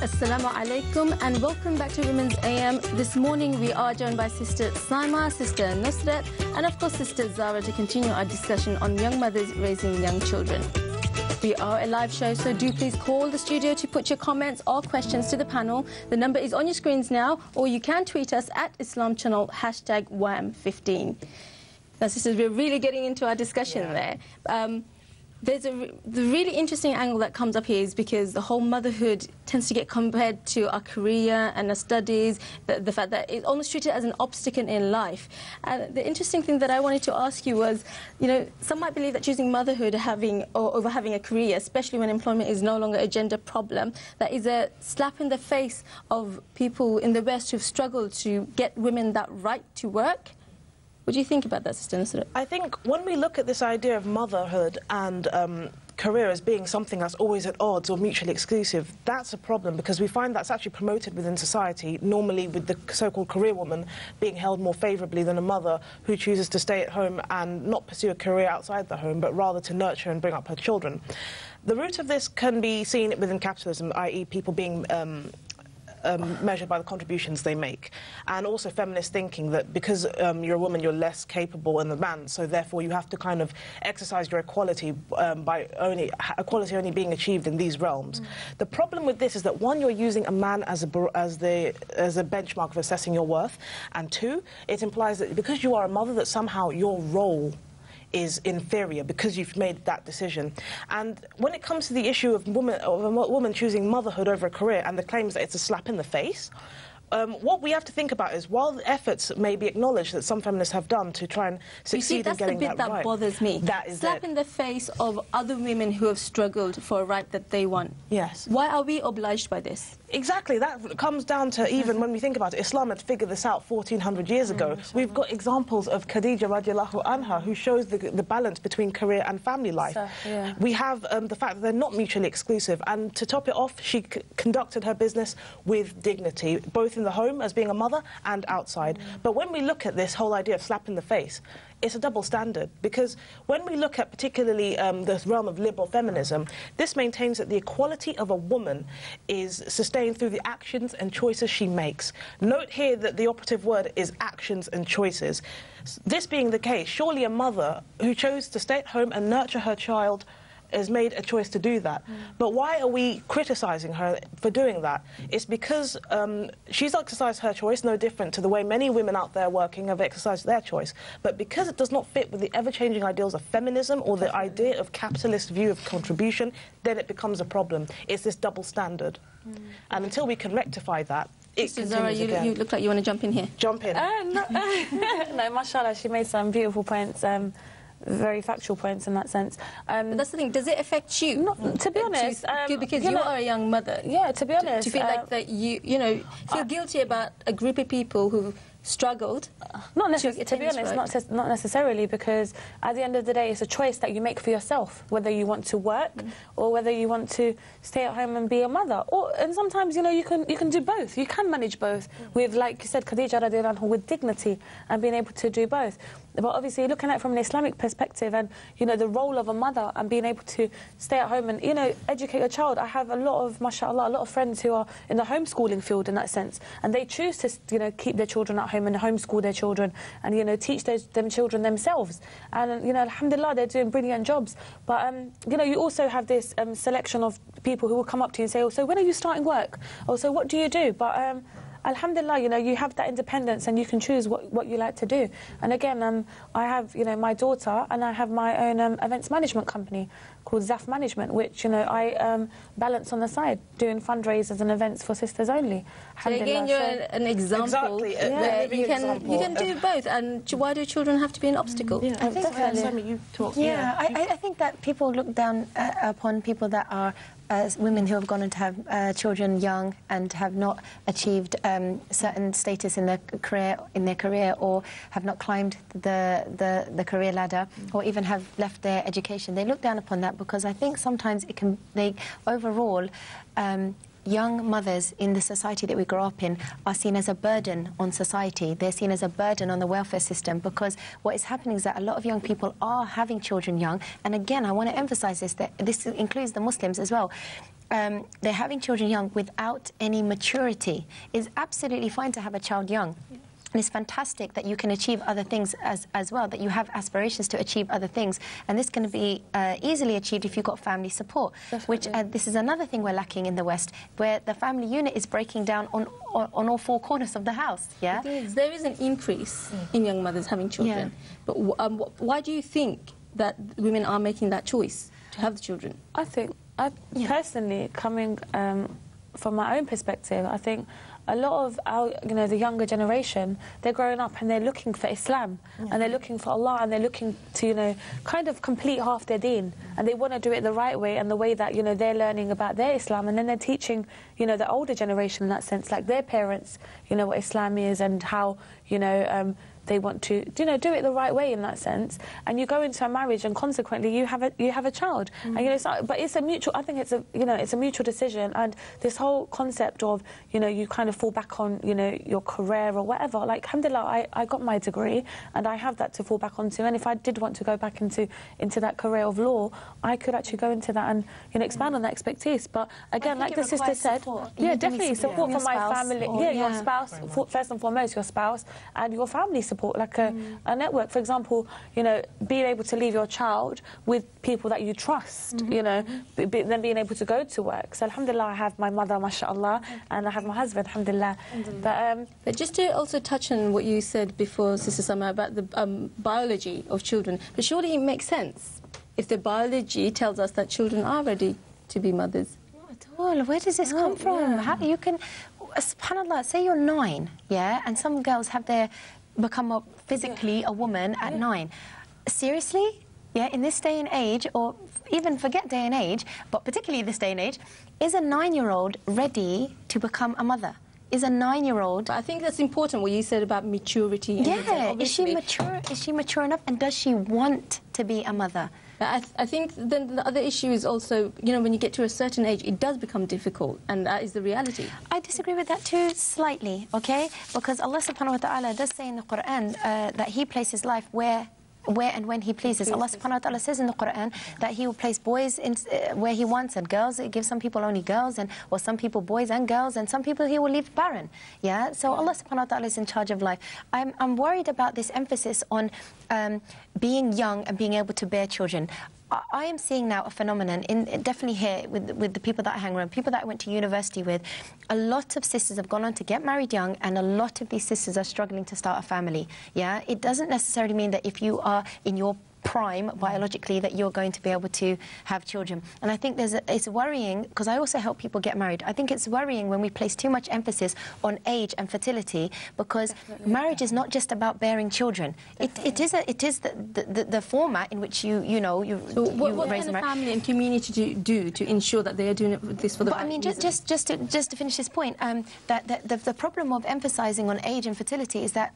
Assalamu alaikum and welcome back to Women's AM. This morning we are joined by Sister Saima, Sister Nusrat and of course Sister Zara to continue our discussion on young mothers raising young children. We are a live show, so do please call the studio to put your comments or questions to the panel. The number is on your screens now, or you can tweet us at Islam Channel #YM15. Now sisters, we're really getting into our discussion there. The really interesting angle that comes up here is because the whole motherhood tends to get compared to our career and our studies, the fact that it's almost treated as an obstacle in life. And the interesting thing that I wanted to ask you was, you know, some might believe that choosing motherhood over having a career, especially when employment is no longer a gender problem, that is a slap in the face of people in the West who've struggled to get women that right to work. What do you think about that, Sister Nusrat? I think when we look at this idea of motherhood and career as being something that's always at odds or mutually exclusive, that's a problem because we find that's actually promoted within society, normally with the so-called career woman being held more favourably than a mother who chooses to stay at home and not pursue a career outside the home, but rather to nurture and bring up her children. The root of this can be seen within capitalism, i.e. people being measured by the contributions they make, and also feminist thinking that because you're a woman you're less capable than a man, so therefore you have to kind of exercise your equality by equality only being achieved in these realms. The problem with this is that one, you're using a man as a benchmark of assessing your worth, and two, it implies that because you are a mother that somehow your role is inferior because you've made that decision. And when it comes to the issue of a woman choosing motherhood over a career and the claims that it's a slap in the face, what we have to think about is, while the efforts may be acknowledged that some feminists have done to try and succeed in getting that right... You see, that's the bit that bothers me. That is slap in the face of other women who have struggled for a right that they want. Yes. Why are we obliged by this? Exactly, that comes down to, even when we think about it, Islam had figured this out 1400 years ago. We've got examples of Khadija radiallahu anha who shows the balance between career and family life. Yeah. We have the fact that they're not mutually exclusive, and to top it off, she conducted her business with dignity, both in the home as being a mother and outside. But when we look at this whole idea of slap in the face, it's a double standard, because when we look at particularly the realm of liberal feminism, this maintains that the equality of a woman is sustained through the actions and choices she makes. Note here that the operative word is actions and choices. This being the case, surely a mother who chose to stay at home and nurture her child has made a choice to do that. But why are we criticising her for doing that? It's because she's exercised her choice, no different to the way many women out there working have exercised their choice. But because it does not fit with the ever-changing ideals of feminism or the idea of capitalist view of contribution, then it becomes a problem. It's this double standard. And until we can rectify that, Sister Zara, you look like you want to jump in here. Jump in. No, mashallah, she made some beautiful points. Very factual points in that sense. But that's the thing, does it affect you? Not, to be honest, because you are a young mother. Yeah, to be honest. To feel like that you know, feel guilty about a group of people who've struggled. Not necessarily, to be honest, not necessarily, because at the end of the day, it's a choice that you make for yourself, whether you want to work or whether you want to stay at home and be a mother. And sometimes, you know, you can do both. You can manage both with, like you said, Khadija radiallahu anha, with dignity and being able to do both. But obviously, looking at it from an Islamic perspective and, you know, the role of a mother and being able to stay at home and, you know, educate your child. I have a lot of, mashallah, a lot of friends who are in the homeschooling field in that sense, and they choose to, you know, keep their children at home and homeschool their children and, you know, teach them children themselves. And, you know, alhamdulillah, they're doing brilliant jobs. But, you know, you also have this selection of people who will come up to you and say, oh, so when are you starting work? Oh, so what do you do? But, alhamdulillah, you know, you have that independence and you can choose what you like to do. And again, I have, you know, my daughter, and I have my own events management company called Zaf Management, which, you know, I balance on the side, doing fundraisers and events for sisters only. So again, you're an example where you can do both. And why do children have to be an obstacle? Yeah, I think Sammy, you talk. I think that people look down upon people that are women who have gone on to have children young and have not achieved certain status in their career, or have not climbed the career ladder, or even have left their education. They look down upon that because I think sometimes overall young mothers in the society that we grow up in are seen as a burden on society. They're seen as a burden on the welfare system, because what is happening is that a lot of young people are having children young. And again, I want to emphasize this, that this includes the Muslims as well. they're having children young without any maturity. It's absolutely fine to have a child young. And it's fantastic that you can achieve other things as well, that you have aspirations to achieve other things. And this can be easily achieved if you've got family support, which this is another thing we're lacking in the West, where the family unit is breaking down on all four corners of the house, yeah? There is an increase in young mothers having children. But why do you think that women are making that choice to have the children? I think, personally, coming from my own perspective, I think a lot of our, the younger generation, they're growing up and they're looking for Islam, and they're looking for Allah, and they're looking to, kind of complete half their deen, and they want to do it the right way and the way that, they're learning about their Islam, and then they're teaching, the older generation in that sense, like their parents, what Islam is and how, they want to, do it the right way in that sense, and you go into a marriage, and consequently you have a child, and but it's a mutual. I think it's a mutual decision, and this whole concept of you kind of fall back on your career or whatever. Like, alhamdulillah, I got my degree, and I have that to fall back onto. And if I did want to go back into that career of law, I could actually go into that and expand on that expertise. But again, like the sister said, definitely support from my family. Your spouse, first and foremost, your spouse and your family support, like a network. For example, being able to leave your child with people that you trust, then being able to go to work. So alhamdulillah, I have my mother, mashallah, and I have my husband, alhamdulillah. But just to also touch on what you said before, Sister Sama, about the biology of children, but surely it makes sense if the biology tells us that children are ready to be mothers. Not at all. Where does this come from? How you can, subhanallah, say you're 9, and some girls have become physically a woman at 9. Seriously? In this day and age, or even forget day and age, but particularly this day and age, is a 9-year-old ready to become a mother? Is a 9-year-old... But I think that's important, what you said about maturity. Is she mature? Is she mature enough? And does she want to be a mother? I think then the other issue is also, when you get to a certain age, it does become difficult, and that is the reality. I disagree with that too, slightly, okay? Because Allah subhanahu wa ta'ala does say in the Quran that He places life where and when He pleases. Allah subhanahu wa ta'ala says in the Quran that He will place boys in where He wants, and girls, it gives some people only girls, or some people boys and girls, and some people He will leave barren. So Allah subhanahu wa ta'ala is in charge of life. I'm worried about this emphasis on being young and being able to bear children. I am seeing now a phenomenon, definitely here with the people that I hang around, people that I went to university with. A lot of sisters have gone on to get married young, and a lot of these sisters are struggling to start a family. It doesn't necessarily mean that if you are in your prime biologically that you're going to be able to have children. And I think it's worrying, because I also help people get married. I think it's worrying when we place too much emphasis on age and fertility, because marriage is not just about bearing children. It is the format in which you what raise can a family and community do to ensure that they are doing this for the right reason? just to finish this point, that the problem of emphasizing on age and fertility is that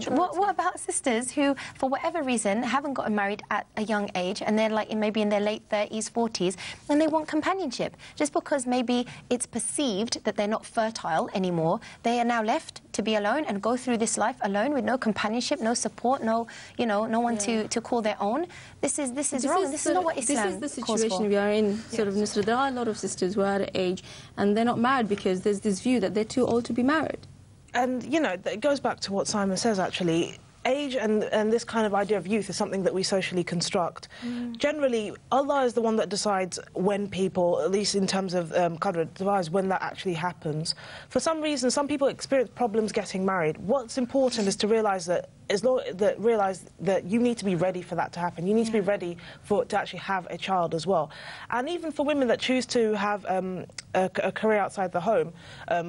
what about sisters who, for whatever reason, haven't gotten married at a young age, and they're maybe in their late 30s, 40s, and they want companionship? Just because maybe it's perceived that they're not fertile anymore, they are now left to be alone and go through this life alone with no companionship, no support, no one to call their own. This is wrong. This is not what Islam This is the situation we are in, Nusra. There are a lot of sisters who are at age and they're not married because there's this view that they're too old to be married. And, it goes back to what Simon says, actually. Age and this kind of idea of youth is something that we socially construct. Generally, Allah is the one that decides when people, at least in terms of qadr, decides when that actually happens. For some reason, some people experience problems getting married. What's important is to realise that realize that you need to be ready for that to happen. You need to be ready to actually have a child as well. And even for women that choose to have a career outside the home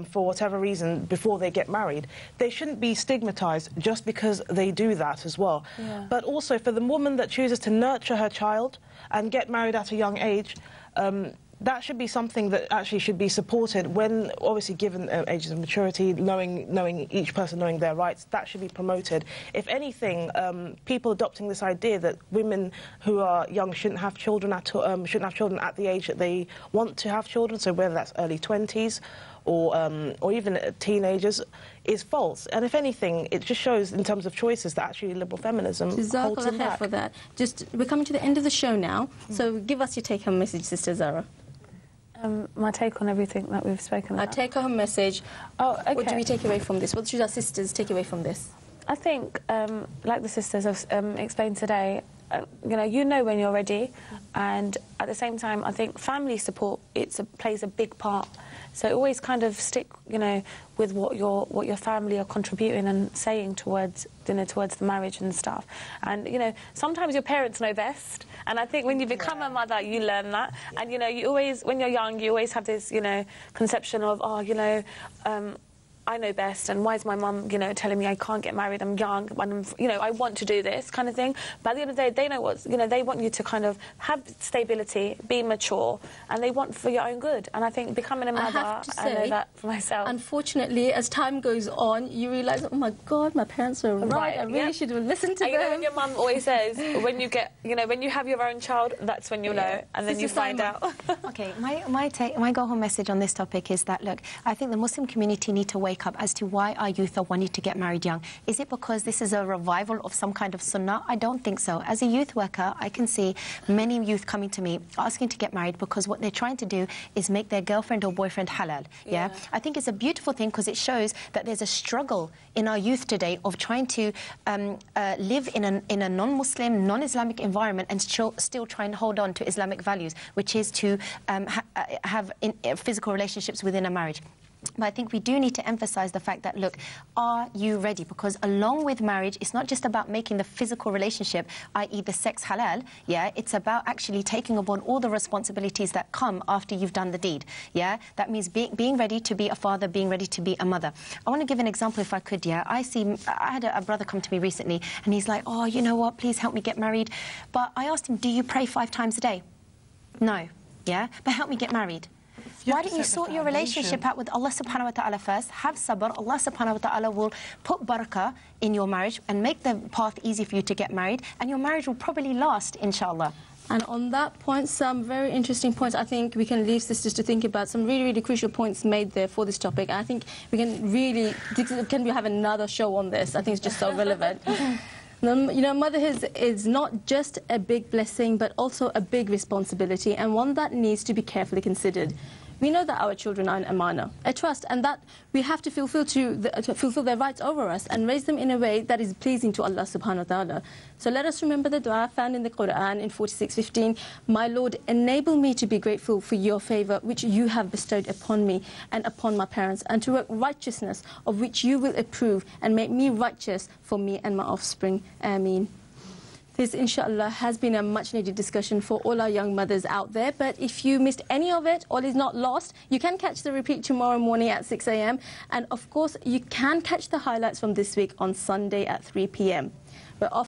for whatever reason before they get married, they shouldn't be stigmatized just because they do that as well. But also for the woman that chooses to nurture her child and get married at a young age, that should be something that actually should be supported when, obviously, given ages of maturity, knowing each person, knowing their rights, that should be promoted. If anything, people adopting this idea that women who are young shouldn't have children at the age that they want to have children, so whether that's early 20s or even teenagers, is false. And if anything, it just shows in terms of choices that actually liberal feminism holds them back. For that. We're coming to the end of the show now, so give us your take-home message, Sister Zara. My take on everything that we've spoken about. A take-home message. Oh, okay. What do we take away from this? What should our sisters take away from this? I think, like the sisters have explained today, you know when you're ready, and at the same time, I think family support plays a big part. So always kind of stick, with what your family are contributing and saying towards the marriage and stuff. And sometimes your parents know best, and I think when you become a mother, you learn that. And you always, when you're young, you always have this conception of I know best, and why is my mum, telling me I can't get married, I'm young, and I want to do this kind of thing. But at the end of the day, they know what's, they want you to kind of have stability, be mature, and they want for your own good. And I think becoming a mother, I know that for myself. Unfortunately, as time goes on, you realise, oh my God, my parents were right. I really should have listened to them. When your mum always says, when you get, when you have your own child, that's when you'll know, and then you find out. Okay, my go-home message on this topic is that, look, I think the Muslim community need to wake up as to why our youth are wanting to get married young. Is it because this is a revival of some kind of sunnah? I don't think so. As a youth worker, I can see many youth coming to me asking to get married because what they're trying to do is make their girlfriend or boyfriend halal. Yeah? I think it's a beautiful thing because it shows that there's a struggle in our youth today of trying to live in a non-Muslim, non-Islamic environment and still try and hold on to Islamic values, which is to have physical relationships within a marriage. But I think we do need to emphasise the fact that, look, are you ready? Because along with marriage, it's not just about making the physical relationship, i.e. the sex halal, yeah? It's about actually taking upon all the responsibilities that come after you've done the deed, yeah? That means being ready to be a father, being ready to be a mother. I want to give an example, if I could, yeah? I had a brother come to me recently, and he's like, oh, you know what, please help me get married. But I asked him, do you pray 5 times a day? No, yeah? But help me get married. Why don't you sort your relationship out with Allah subhanahu wa ta'ala first, have sabr, Allah subhanahu wa ta'ala will put barakah in your marriage and make the path easy for you to get married, and your marriage will probably last, inshallah. And on that point, some very interesting points. I think we can leave sisters to think about some really, really crucial points made there for this topic. And I think we can really, can we have another show on this? I think it's just so relevant. Motherhood is not just a big blessing, but also a big responsibility, and one that needs to be carefully considered. We know that our children are an amana, a trust, and that we have to fulfill their rights over us and raise them in a way that is pleasing to Allah subhanahu wa ta'ala. So let us remember the dua found in the Quran in 46:15. My Lord, enable me to be grateful for your favour which you have bestowed upon me and upon my parents, and to work righteousness of which you will approve, and make me righteous for me and my offspring. Ameen. This, inshallah, has been a much-needed discussion for all our young mothers out there. But if you missed any of it, all is not lost. You can catch the repeat tomorrow morning at 6 a.m. And, of course, you can catch the highlights from this week on Sunday at 3 p.m. We're off